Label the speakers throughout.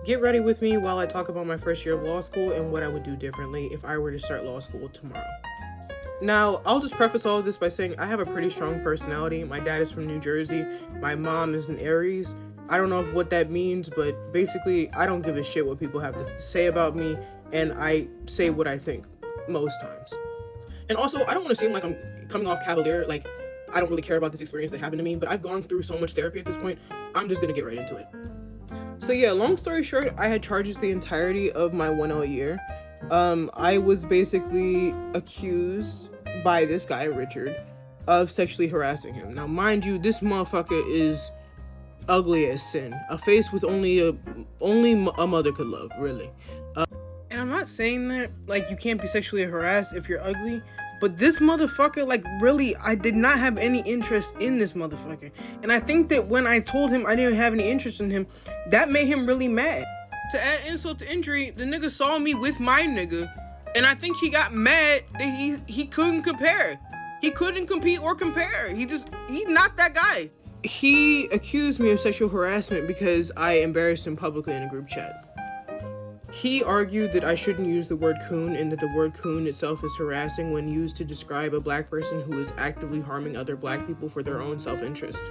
Speaker 1: Get ready with me while I talk about my first year of law school and what I would do differently if I were to start law school tomorrow. Now, I'll just preface all of this by saying I have a pretty strong personality. My dad is from New Jersey. My mom is an Aries. I don't know what that means, but basically, I don't give a shit what people have to say about me, and I say what I think most times. And also, I don't want to seem like I'm coming off cavalier, like I don't really care about this experience that happened to me, but I've gone through so much therapy at this point, I'm just gonna get right into it. So yeah, long story short, I had charges the entirety of my 1L year. I was basically accused by this guy, Richard, of sexually harassing him. Now, mind you, this motherfucker is ugly as sin. A face with only a mother could love, really. And I'm not saying that, like, you can't be sexually harassed if you're ugly, but this motherfucker, like, really, I did not have any interest in this motherfucker. And I think that when I told him I didn't have any interest in him, that made him really mad. To add insult to injury, the nigga saw me with my nigga, and I think he got mad that he couldn't compare. He couldn't compete or compare. He's not that guy. He accused me of sexual harassment because I embarrassed him publicly in a group chat. He argued that I shouldn't use the word coon and that the word coon itself is harassing when used to describe a black person who is actively harming other black people for their own self-interest,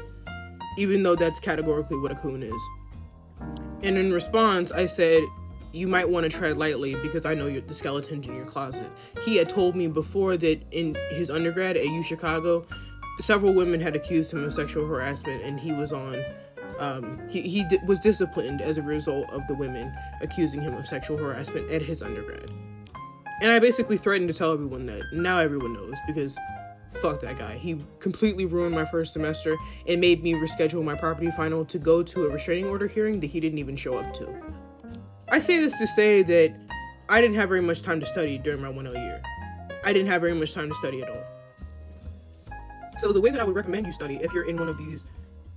Speaker 1: even though that's categorically what a coon is. And in response, I said, you might want to tread lightly because I know the skeletons in your closet. He had told me before that in his undergrad at UChicago, several women had accused him of sexual harassment, and he was on was disciplined as a result of the women accusing him of sexual harassment at his undergrad. And I basically threatened to tell everyone that. Now everyone knows, because fuck that guy. He completely ruined my first semester and made me reschedule my property final to go to a restraining order hearing that he didn't even show up to. I say this to say that I didn't have very much time to study during my 1L year. I didn't have very much time to study at all. So the way that I would recommend you study if you're in one of these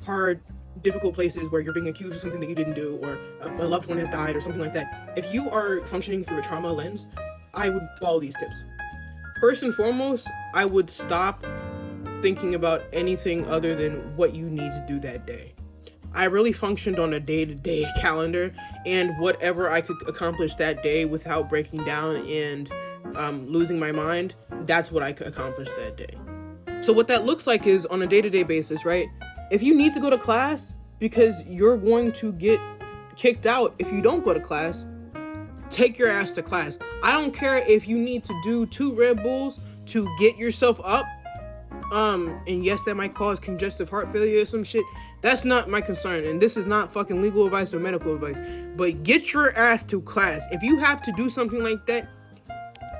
Speaker 1: hard, difficult places where you're being accused of something that you didn't do, or a loved one has died or something like that, if you are functioning through a trauma lens, I would follow these tips. First and foremost, I would stop thinking about anything other than what you need to do that day. I really functioned on a day-to-day calendar, and whatever I could accomplish that day without breaking down and losing my mind, that's what I could accomplish that day. So what that looks like is on a day-to-day basis, right? If you need to go to class because you're going to get kicked out if you don't go to class, take your ass to class. I don't care if you need to do 2 Red Bulls to get yourself up. And yes, that might cause congestive heart failure or some shit. That's not my concern. And this is not fucking legal advice or medical advice. But get your ass to class. If you have to do something like that,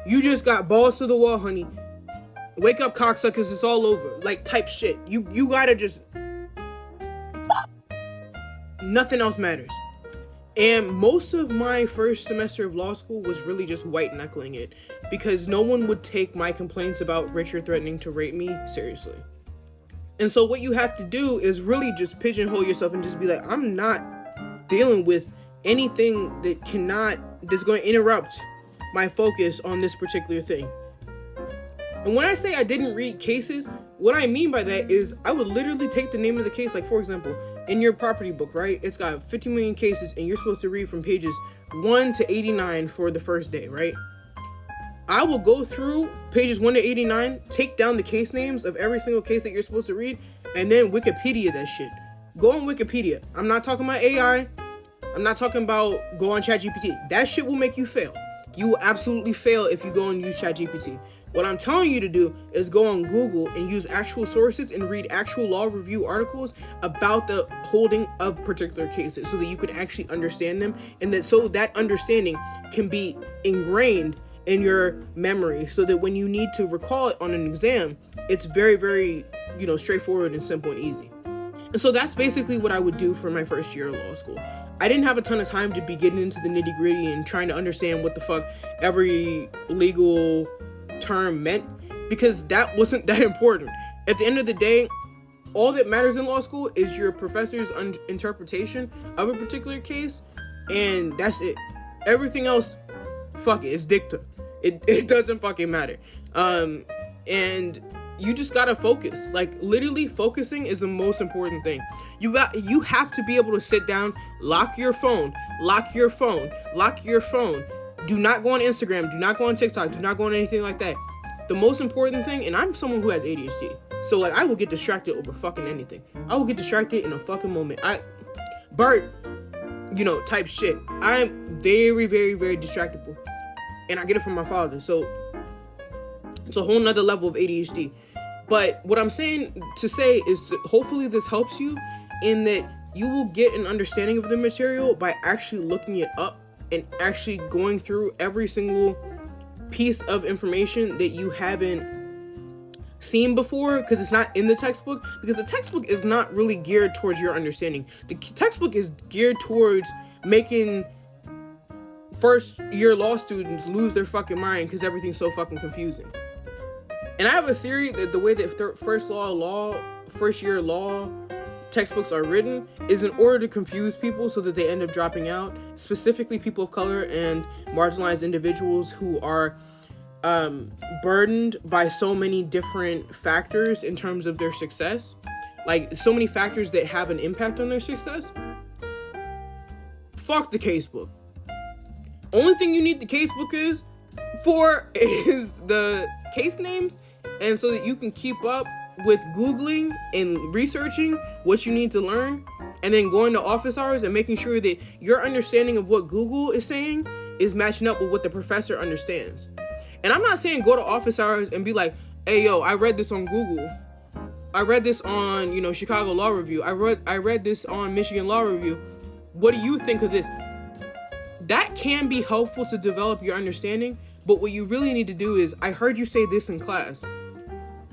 Speaker 1: you just got balls to the wall, honey. Wake up, cocksuckers, it's all over. Like, type shit. You gotta just... Nothing else matters. And most of my first semester of law school was really just white knuckling it, because no one would take my complaints about Richard threatening to rape me seriously. And so what you have to do is really just pigeonhole yourself and just be like, I'm not dealing with anything that's going to interrupt my focus on this particular thing. And when I say I didn't read cases, what I mean by that is I would literally take the name of the case. Like, for example, in your property book, right? It's got 50 million cases, and you're supposed to read from pages 1 to 89 for the first day, right? I will go through pages 1 to 89, take down the case names of every single case that you're supposed to read, and then Wikipedia that shit. Go on Wikipedia. I'm not talking about AI. I'm not talking about go on ChatGPT. That shit will make you fail. You will absolutely fail if you go and use ChatGPT. What I'm telling you to do is go on Google and use actual sources and read actual law review articles about the holding of particular cases so that you can actually understand them, and that understanding can be ingrained in your memory so that when you need to recall it on an exam, it's very, very, straightforward and simple and easy. And so that's basically what I would do for my first year of law school. I didn't have a ton of time to be getting into the nitty gritty and trying to understand what the fuck every legal term meant, because that wasn't that important. At the end of the day, all that matters in law school is your professor's interpretation of a particular case, and that's it. Everything else, fuck it, it's dicta. It doesn't fucking matter. And you just gotta focus. Like, literally focusing is the most important thing. You have to be able to sit down, lock your phone. Do not go on Instagram, do not go on TikTok, do not go on anything like that. The most important thing, and I'm someone who has ADHD, so like I will get distracted over fucking anything. I will get distracted in a fucking moment. Bart, type shit. I'm very, very, very distractible, and I get it from my father. So it's a whole nother level of ADHD. But what I'm saying to say is that hopefully this helps you in that you will get an understanding of the material by actually looking it up and actually going through every single piece of information that you haven't seen before, because it's not in the textbook, because the textbook is not really geared towards your understanding. The textbook is geared towards making first year law students lose their fucking mind because everything's so fucking confusing. And I have a theory that the way that first year law textbooks are written is in order to confuse people so that they end up dropping out, specifically people of color and marginalized individuals who are burdened by so many different factors in terms of their success, like so many factors that have an impact on their success. Fuck the casebook. Only thing you need the casebook is the case names, and so that you can keep up with Googling and researching what you need to learn, and then going to office hours and making sure that your understanding of what Google is saying is matching up with what the professor understands. And I'm not saying go to office hours and be like, hey yo, I read this on Google. I read this on, Chicago Law Review. I read this on Michigan Law Review. What do you think of this? That can be helpful to develop your understanding, but what you really need to do is, I heard you say this in class.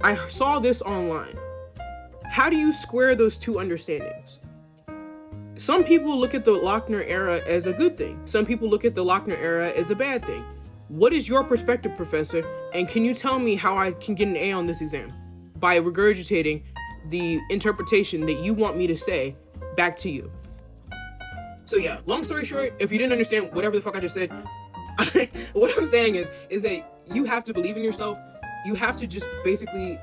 Speaker 1: I saw this online. How do you square those two understandings? Some people look at the Lochner era as a good thing. Some people look at the Lochner era as a bad thing. What is your perspective, professor? And can you tell me how I can get an A on this exam? By regurgitating the interpretation that you want me to say back to you. So yeah, long story short, if you didn't understand whatever the fuck I just said, what I'm saying is that you have to believe in yourself. You have to just basically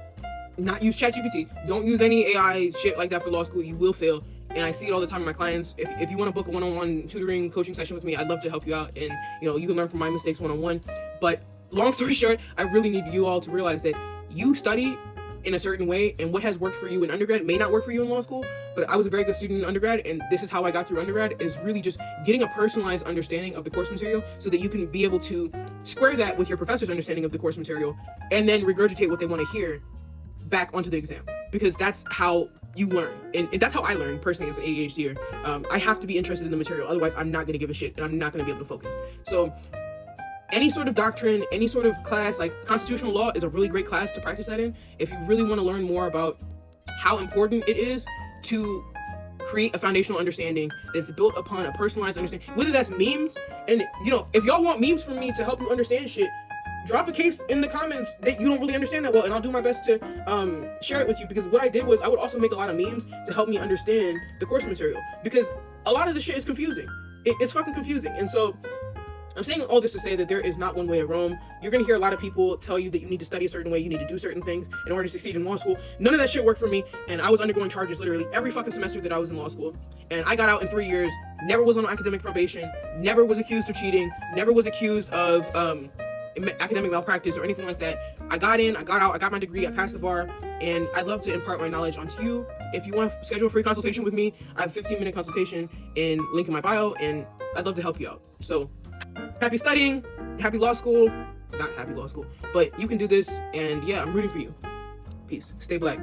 Speaker 1: not use ChatGPT. Don't use any AI shit like that for law school. You will fail. And I see it all the time with my clients. If you want to book a one-on-one tutoring coaching session with me, I'd love to help you out. And, you can learn from my mistakes one-on-one. But long story short, I really need you all to realize that you study in a certain way, and what has worked for you in undergrad may not work for you in law school. But I was a very good student in undergrad, and this is how I got through undergrad, is really just getting a personalized understanding of the course material so that you can be able to square that with your professor's understanding of the course material and then regurgitate what they want to hear back onto the exam, because that's how you learn. And that's how I learn personally as an ADHDer. I have to be interested in the material, otherwise I'm not going to give a shit and I'm not going to be able to focus. So any sort of doctrine, any sort of class, like constitutional law is a really great class to practice that in. If you really want to learn more about how important it is to create a foundational understanding that's built upon a personalized understanding, whether that's memes, and if y'all want memes from me to help you understand shit, drop a case in the comments that you don't really understand that well, and I'll do my best to share it with you, because what I did was I would also make a lot of memes to help me understand the course material, because a lot of the shit is confusing. It's fucking confusing. And so I'm saying all this to say that there is not one way to Rome. You're going to hear a lot of people tell you that you need to study a certain way, you need to do certain things in order to succeed in law school. None of that shit worked for me, and I was undergoing charges literally every fucking semester that I was in law school. And I got out in 3 years, never was on academic probation, never was accused of cheating, never was accused of academic malpractice or anything like that. I got in, I got out, I got my degree, I passed the bar, and I'd love to impart my knowledge onto you. If you want to schedule a free consultation with me, I have a 15-minute consultation link in my bio, and I'd love to help you out. So happy studying, happy law school, not happy law school, but you can do this, and yeah, I'm rooting for you. Peace. Stay black.